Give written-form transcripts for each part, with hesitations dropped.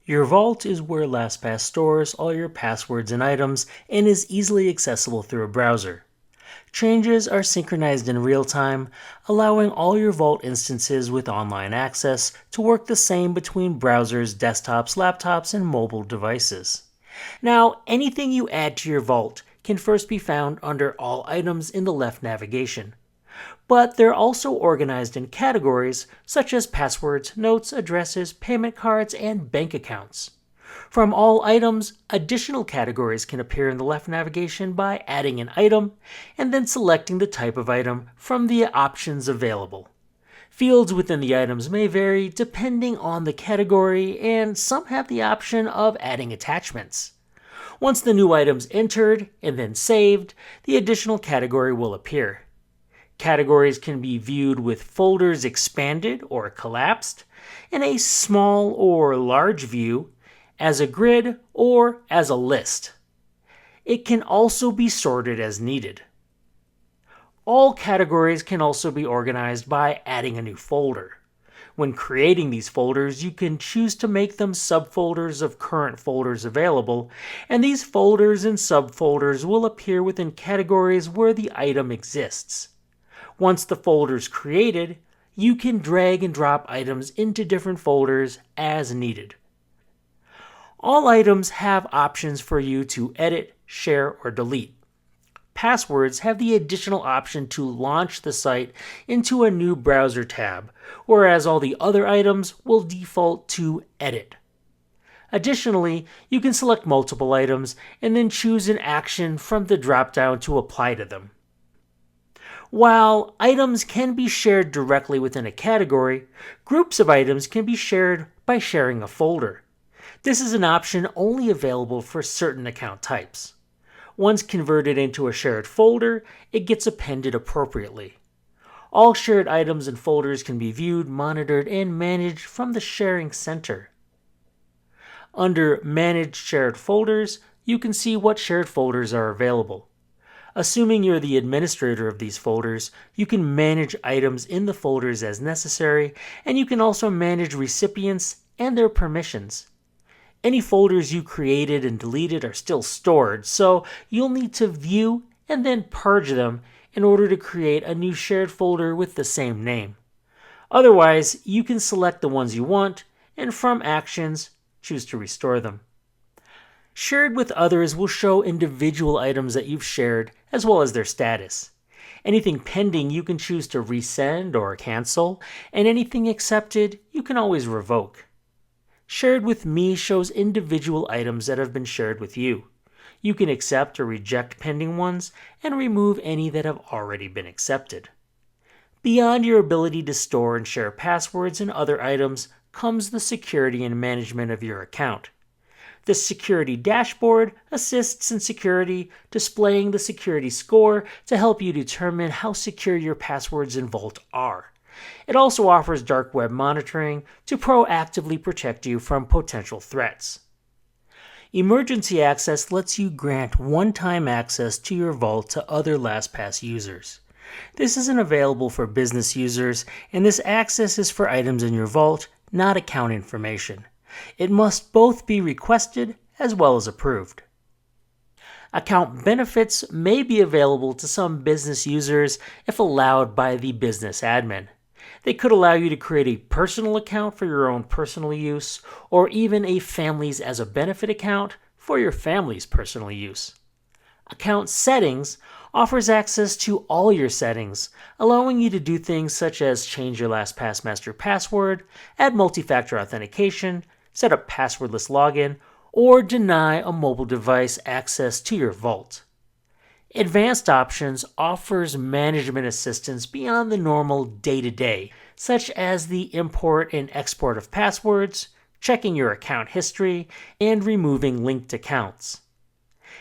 Your vault is where LastPass stores all your passwords and items and is easily accessible through a browser. Changes are synchronized in real time, allowing all your vault instances with online access to work the same between browsers, desktops, laptops, and mobile devices. Now, anything you add to your vault can first be found under All Items in the left navigation. But they're also organized in categories such as passwords, notes, addresses, payment cards, and bank accounts. From all items, additional categories can appear in the left navigation by adding an item and then selecting the type of item from the options available. Fields within the items may vary depending on the category, and some have the option of adding attachments. Once the new item's entered and then saved, the additional category will appear. Categories can be viewed with folders expanded or collapsed, in a small or large view, as a grid, or as a list. It can also be sorted as needed. All categories can also be organized by adding a new folder. When creating these folders, you can choose to make them subfolders of current folders available, and these folders and subfolders will appear within categories where the item exists. Once the folder's created, you can drag and drop items into different folders as needed. All items have options for you to edit, share, or delete. Passwords have the additional option to launch the site into a new browser tab, whereas all the other items will default to edit. Additionally, you can select multiple items and then choose an action from the drop-down to apply to them. While items can be shared directly within a category, groups of items can be shared by sharing a folder. This is an option only available for certain account types. Once converted into a shared folder, it gets appended appropriately. All shared items and folders can be viewed, monitored, and managed from the Sharing Center. Under Manage Shared Folders, you can see what shared folders are available. Assuming you're the administrator of these folders, you can manage items in the folders as necessary, and you can also manage recipients and their permissions. Any folders you created and deleted are still stored, so you'll need to view and then purge them in order to create a new shared folder with the same name. Otherwise, you can select the ones you want, and from Actions, choose to restore them. Shared with others will show individual items that you've shared, as well as their status. Anything pending you can choose to resend or cancel, and anything accepted you can always revoke. Shared with Me shows individual items that have been shared with you. You can accept or reject pending ones, and remove any that have already been accepted. Beyond your ability to store and share passwords and other items comes the security and management of your account. The Security Dashboard assists in security, displaying the security score to help you determine how secure your passwords and vault are. It also offers dark web monitoring to proactively protect you from potential threats. Emergency Access lets you grant one-time access to your vault to other LastPass users. This isn't available for business users, and this access is for items in your vault, not account information. It must both be requested as well as approved. Account benefits may be available to some business users if allowed by the business admin. They could allow you to create a personal account for your own personal use, or even a Families as a Benefit account for your family's personal use. Account Settings offers access to all your settings, allowing you to do things such as change your LastPass master password, add multi-factor authentication, set up passwordless login, or deny a mobile device access to your vault. Advanced Options offers management assistance beyond the normal day-to-day, such as the import and export of passwords, checking your account history, and removing linked accounts.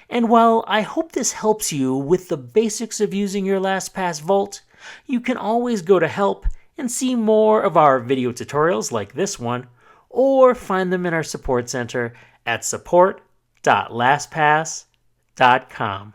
And while I hope this helps you with the basics of using your LastPass Vault, you can always go to Help and see more of our video tutorials like this one, or find them in our support center at support.lastpass.com.